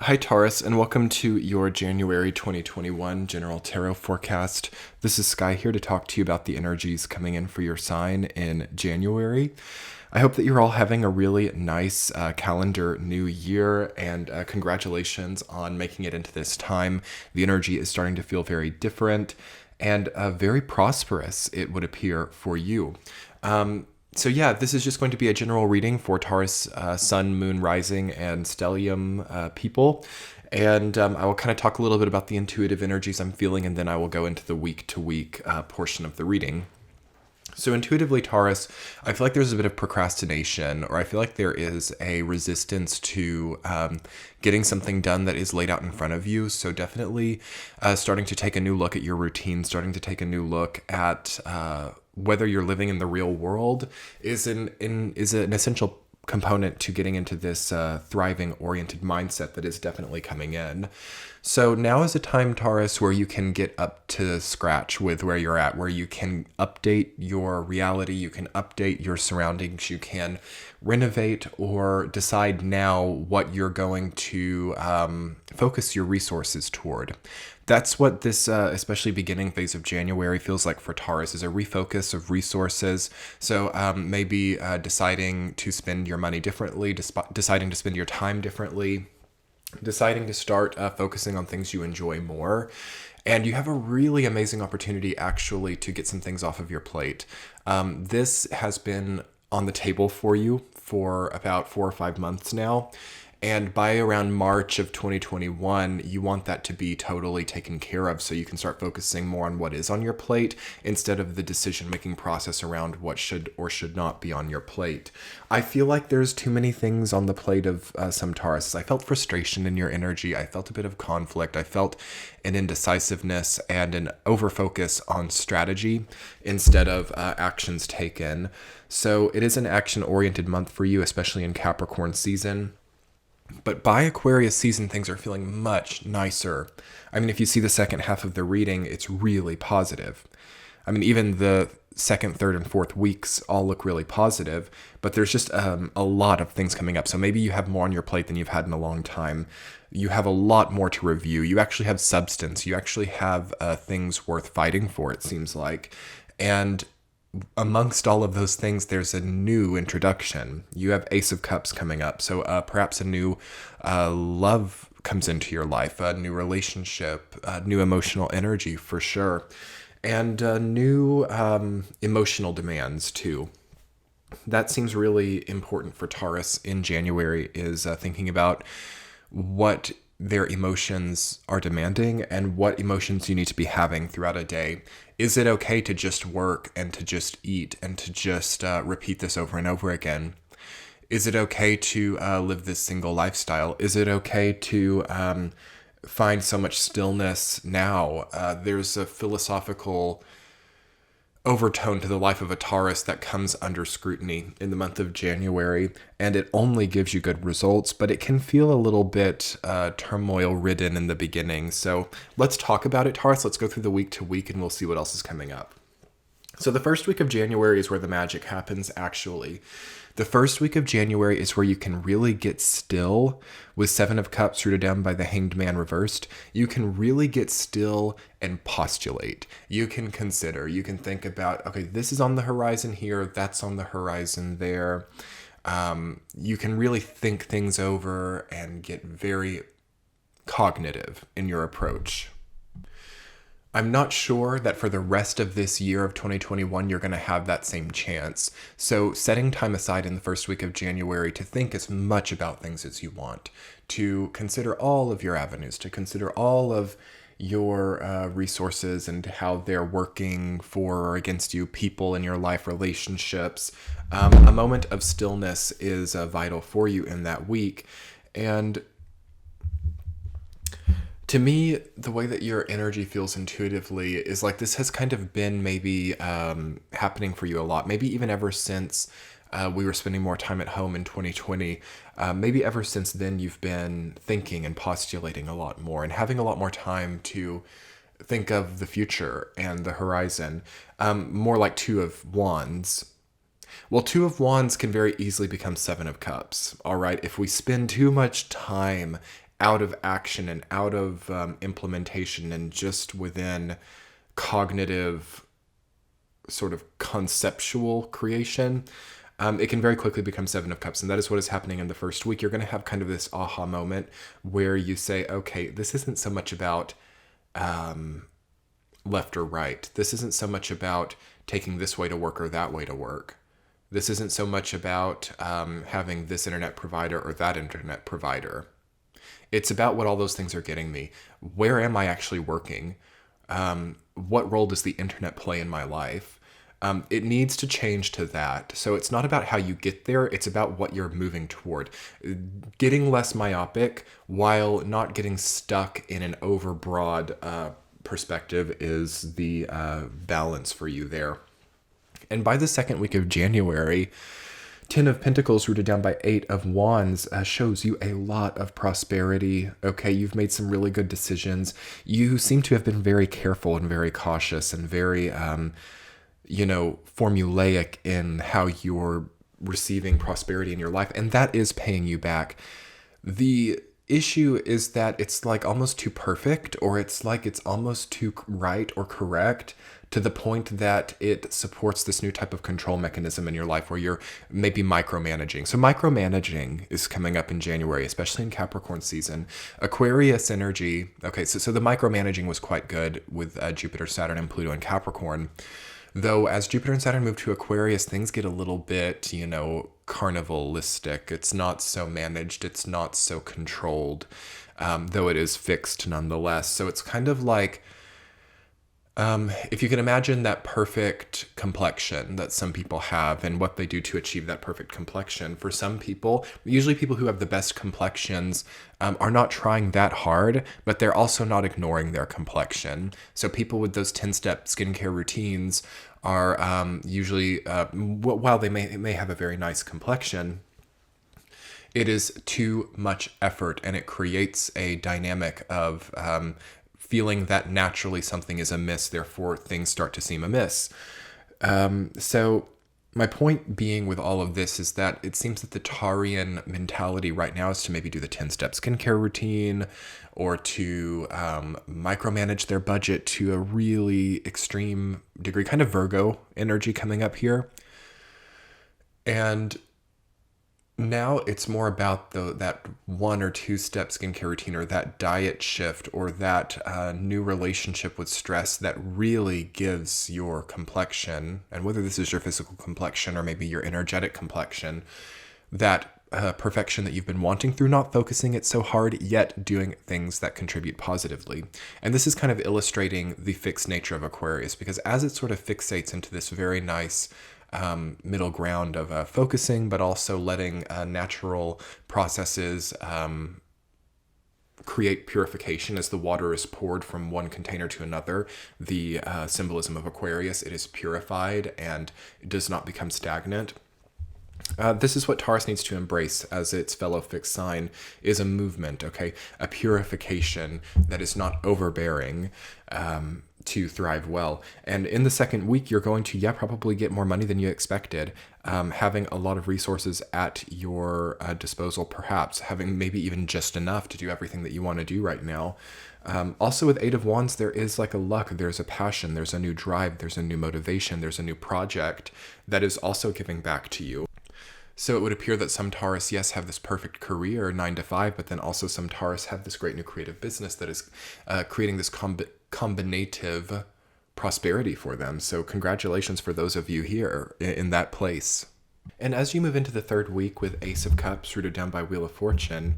Hi, Taurus, and welcome to your January 2021 General Tarot Forecast. This is Sky here to talk to you about the energies coming in for your sign in January. I hope that you're all having a really nice calendar new year, and congratulations on making it into this time. The energy is starting to feel very different and very prosperous, it would appear, for you. This is just going to be a general reading for Taurus, Sun, Moon, Rising, and Stellium people. And I will kind of talk a little bit about the intuitive energies I'm feeling, and then I will go into the week-to-week portion of the reading. So intuitively, Taurus, I feel like there's a bit of procrastination, or I feel like there is a resistance to getting something done that is laid out in front of you. So definitely starting to take a new look at your routine, starting to take a new look at whether you're living in the real world is an essential component to getting into this thriving oriented mindset that is definitely coming in. So now is a time, Taurus, where you can get up to scratch with where you're at, where you can update your reality, you can update your surroundings, you can renovate or decide now what you're going to focus your resources toward. That's what this, especially beginning phase of January, feels like for Taurus, is a refocus of resources. So maybe deciding to spend your money differently, deciding to spend your time differently, deciding to start focusing on things you enjoy more. And you have a really amazing opportunity actually to get some things off of your plate. This has been on the table for you for about 4 or 5 months now. And by around March of 2021, you want that to be totally taken care of so you can start focusing more on what is on your plate instead of the decision-making process around what should or should not be on your plate. I feel like there's too many things on the plate of some Tauruses. I felt frustration in your energy. I felt a bit of conflict. I felt an indecisiveness and an overfocus on strategy instead of actions taken. So it is an action-oriented month for you, especially in Capricorn season. But by Aquarius season, things are feeling much nicer. I mean, if you see the second half of the reading, it's really positive. I mean, even the second, third, and fourth weeks all look really positive, but there's just a lot of things coming up. So maybe you have more on your plate than you've had in a long time. You have a lot more to review. You actually have substance. You actually have things worth fighting for, it seems like. And amongst all of those things, there's a new introduction. You have Ace of Cups coming up. So perhaps a new love comes into your life, a new relationship, new emotional energy for sure, and new emotional demands too. That seems really important for Taurus in January, is thinking about what their emotions are demanding and what emotions you need to be having throughout a day. Is it okay to just work and to just eat and to just repeat this over and over again? Is it okay to live this single lifestyle? Is it okay to find so much stillness now? There's a philosophical overtone to the life of a Taurus that comes under scrutiny in the month of January, and it only gives you good results, but it can feel a little bit turmoil ridden in the beginning. So let's talk about it, Taurus. Let's go through the week to week and we'll see what else is coming up. So the first week of January is where the magic happens, actually. The first week of January is where you can really get still with Seven of Cups rooted down by the Hanged Man reversed. You can really get still and postulate. You can consider, you can think about, okay, this is on the horizon here, that's on the horizon there. You can really think things over and get very cognitive in your approach. I'm not sure that for the rest of this year of 2021, you're going to have that same chance. So setting time aside in the first week of January to think as much about things as you want, to consider all of your avenues, to consider all of your resources and how they're working for or against you, people in your life, relationships. A moment of stillness is vital for you in that week. And to me, the way that your energy feels intuitively is like this has kind of been maybe happening for you a lot. Maybe even ever since we were spending more time at home in 2020. Maybe ever since then, you've been thinking and postulating a lot more and having a lot more time to think of the future and the horizon. More like Two of Wands. Well, Two of Wands can very easily become Seven of Cups, all right? If we spend too much time out of action and out of implementation and just within cognitive sort of conceptual creation, it can very quickly become Seven of Cups. And that is what is happening in the first week. You're going to have kind of this aha moment where you say, okay, this isn't so much about left or right. This isn't so much about taking this way to work or that way to work. This isn't so much about having this internet provider or that internet provider. It's about what all those things are getting me. Where am I actually working? What role does the internet play in my life? It needs to change to that. So it's not about how you get there. It's about what you're moving toward. Getting less myopic while not getting stuck in an overbroad perspective is the balance for you there. And by the second week of January, 10 of Pentacles rooted down by 8 of Wands shows you a lot of prosperity. Okay, you've made some really good decisions. You seem to have been very careful and very cautious and very, formulaic in how you're receiving prosperity in your life. And that is paying you back. The issue is that it's like almost too perfect, or it's like it's almost too right or correct, to the point that it supports this new type of control mechanism in your life where you're maybe micromanaging. So micromanaging is coming up in January, especially in Capricorn season. Aquarius energy. Okay, so the micromanaging was quite good with Jupiter, Saturn, and Pluto in Capricorn. Though as Jupiter and Saturn move to Aquarius, things get a little bit, carnivalistic. It's not so managed. It's not so controlled, though it is fixed nonetheless. So it's kind of like, if you can imagine that perfect complexion that some people have and what they do to achieve that perfect complexion. For some people, usually people who have the best complexions are not trying that hard, but they're also not ignoring their complexion. So people with those 10-step skincare routines are usually, while they may have a very nice complexion, it is too much effort, and it creates a dynamic of feeling that naturally something is amiss, therefore things start to seem amiss. So my point being with all of this is that it seems that the Taurian mentality right now is to maybe do the 10-step skincare routine, or to micromanage their budget to a really extreme degree, kind of Virgo energy coming up here. And now it's more about that 1 or 2 step skincare routine, or that diet shift, or that new relationship with stress that really gives your complexion, and whether this is your physical complexion or maybe your energetic complexion, that perfection that you've been wanting through not focusing it so hard, yet doing things that contribute positively. And this is kind of illustrating the fixed nature of Aquarius, because as it sort of fixates into this very nice middle ground of focusing, but also letting natural processes create purification as the water is poured from one container to another. The symbolism of Aquarius, it is purified and does not become stagnant. This is what Taurus needs to embrace as its fellow fixed sign, is a movement, okay? A purification that is not overbearing, to thrive well. And in the second week, you're going to, probably get more money than you expected, having a lot of resources at your disposal, perhaps having maybe even just enough to do everything that you want to do right now. Also with 8 of Wands, there is like a luck, there's a passion, there's a new drive, there's a new motivation, there's a new project that is also giving back to you. So it would appear that some Taurus, yes, have this perfect career, 9 to 5, but then also some Taurus have this great new creative business that is creating this combinative prosperity for them. So congratulations for those of you here in that place. And as you move into the third week with Ace of Cups rooted down by Wheel of Fortune,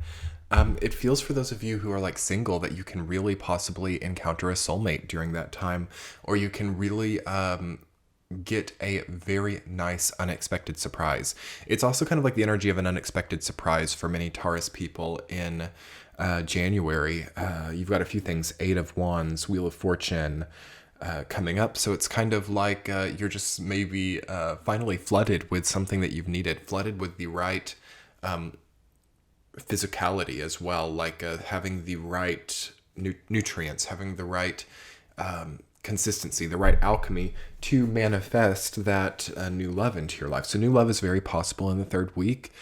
it feels for those of you who are like single that you can really possibly encounter a soulmate during that time, or you can really get a very nice unexpected surprise. It's also kind of like the energy of an unexpected surprise for many Taurus people in January. You've got a few things, 8 of Wands, Wheel of Fortune coming up. So it's kind of like you're just maybe finally flooded with something that you've needed, flooded with the right physicality as well, like having the right nutrients, having the right consistency, the right alchemy to manifest that new love into your life. So new love is very possible in the third week.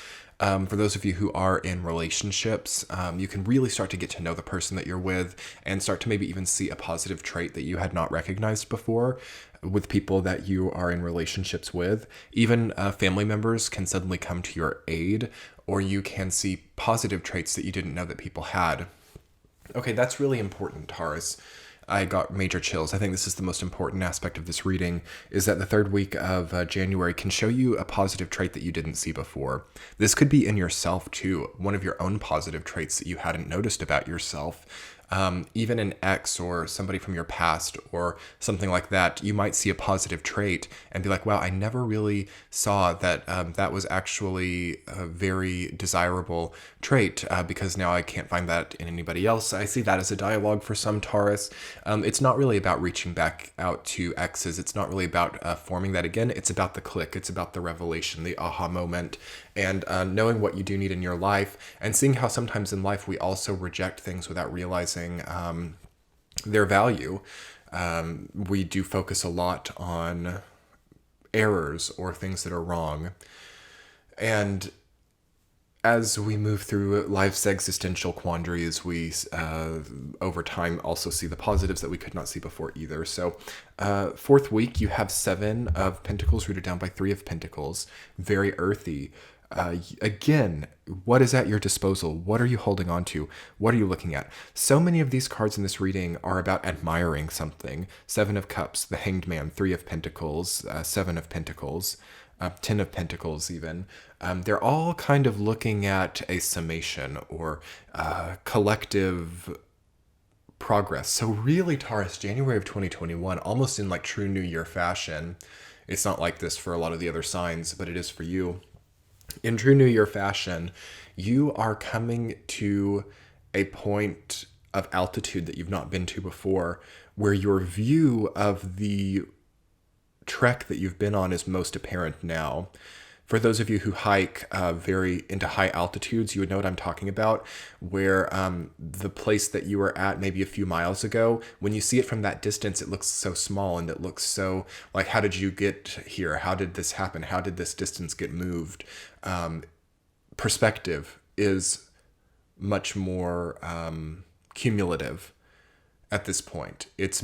For those of you who are in relationships, you can really start to get to know the person that you're with and start to maybe even see a positive trait that you had not recognized before with people that you are in relationships with. Even family members can suddenly come to your aid, or you can see positive traits that you didn't know that people had. Okay, that's really important, Taurus. I got major chills. I think this is the most important aspect of this reading, is that the third week of January can show you a positive trait that you didn't see before. This could be in yourself too, one of your own positive traits that you hadn't noticed about yourself. Even an ex or somebody from your past or something like that, you might see a positive trait and be like, wow, I never really saw that that was actually a very desirable trait because now I can't find that in anybody else. I see that as a dialogue for some Taurus. It's not really about reaching back out to exes. It's not really about forming that again. It's about the click. It's about the revelation, the aha moment, and knowing what you do need in your life and seeing how sometimes in life we also reject things without realizing their value. We do focus a lot on errors or things that are wrong. And as we move through life's existential quandaries, we over time also see the positives that we could not see before either. So fourth week, you have 7 of Pentacles rooted down by 3 of Pentacles. Very earthy. Again, what is at your disposal? What are you holding on to? What are you looking at? So many of these cards in this reading are about admiring something. 7 of Cups, the Hanged Man, 3 of Pentacles, 7 of Pentacles, 10 of Pentacles even. They're all kind of looking at a summation or collective progress. So really, Taurus, January of 2021, almost in like true New Year fashion. It's not like this for a lot of the other signs, but it is for you. In true New Year fashion, you are coming to a point of altitude that you've not been to before, where your view of the trek that you've been on is most apparent now. For those of you who hike very into high altitudes, you would know what I'm talking about, where the place that you were at maybe a few miles ago, when you see it from that distance, it looks so small and it looks so like, how did you get here? How did this happen? How did this distance get moved? Perspective is much more cumulative at this point. It's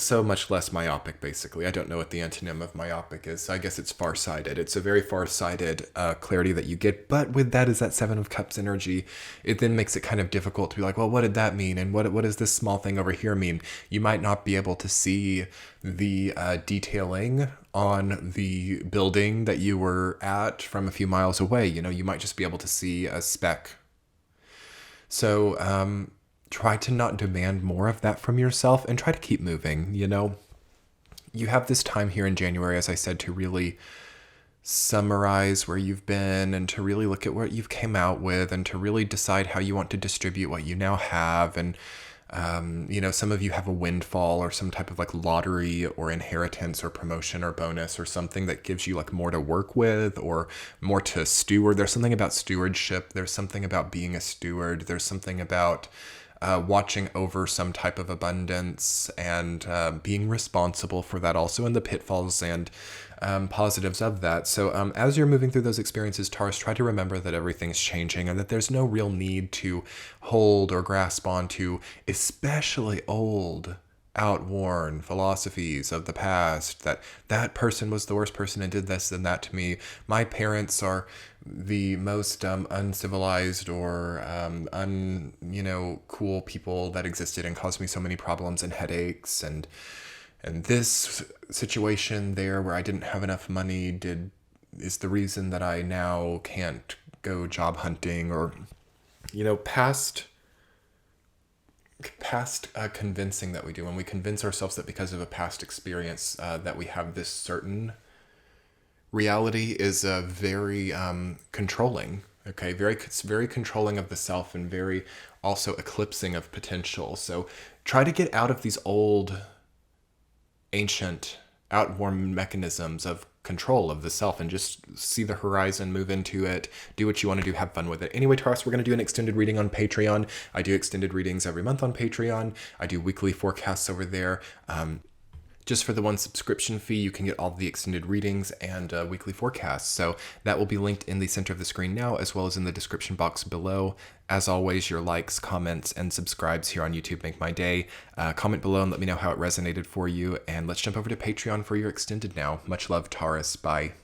so much less myopic, basically. I don't know what the antonym of myopic is. I guess it's far-sighted. It's a very far-sighted clarity that you get. But with that is that 7 of Cups energy. It then makes it kind of difficult to be like, well, what did that mean? And what does this small thing over here mean? You might not be able to see the detailing on the building that you were at from a few miles away. You know, you might just be able to see a speck. So, try to not demand more of that from yourself and try to keep moving, you know? You have this time here in January, as I said, to really summarize where you've been and to really look at what you've came out with and to really decide how you want to distribute what you now have. And, you know, some of you have a windfall or some type of like lottery or inheritance or promotion or bonus or something that gives you like more to work with or more to steward. There's something about stewardship. There's something about being a steward. There's something about watching over some type of abundance and being responsible for that also, and the pitfalls and positives of that. So as you're moving through those experiences, Taurus, try to remember that everything's changing and that there's no real need to hold or grasp onto, especially old, outworn philosophies of the past, that person was the worst person and did this and that to me. My parents are the most uncivilized or cool people that existed and caused me so many problems and headaches, and this situation there where I didn't have enough money is the reason that I now can't go job hunting, or past convincing that we do when we convince ourselves that because of a past experience that we have this certain reality is very controlling. Okay, very controlling of the self and very also eclipsing of potential. So try to get out of these old, ancient, outworn mechanisms of control of the self and just see the horizon, move into it, do what you want to do, have fun with it. Anyway, Taurus, we're going to do an extended reading on Patreon. I do extended readings every month on Patreon. I do weekly forecasts over there. Just for the one subscription fee, you can get all the extended readings and weekly forecasts. So that will be linked in the center of the screen now, as well as in the description box below. As always, your likes, comments, and subscribes here on YouTube make my day. Comment below and let me know how it resonated for you. And let's jump over to Patreon for your extended now. Much love, Taurus. Bye.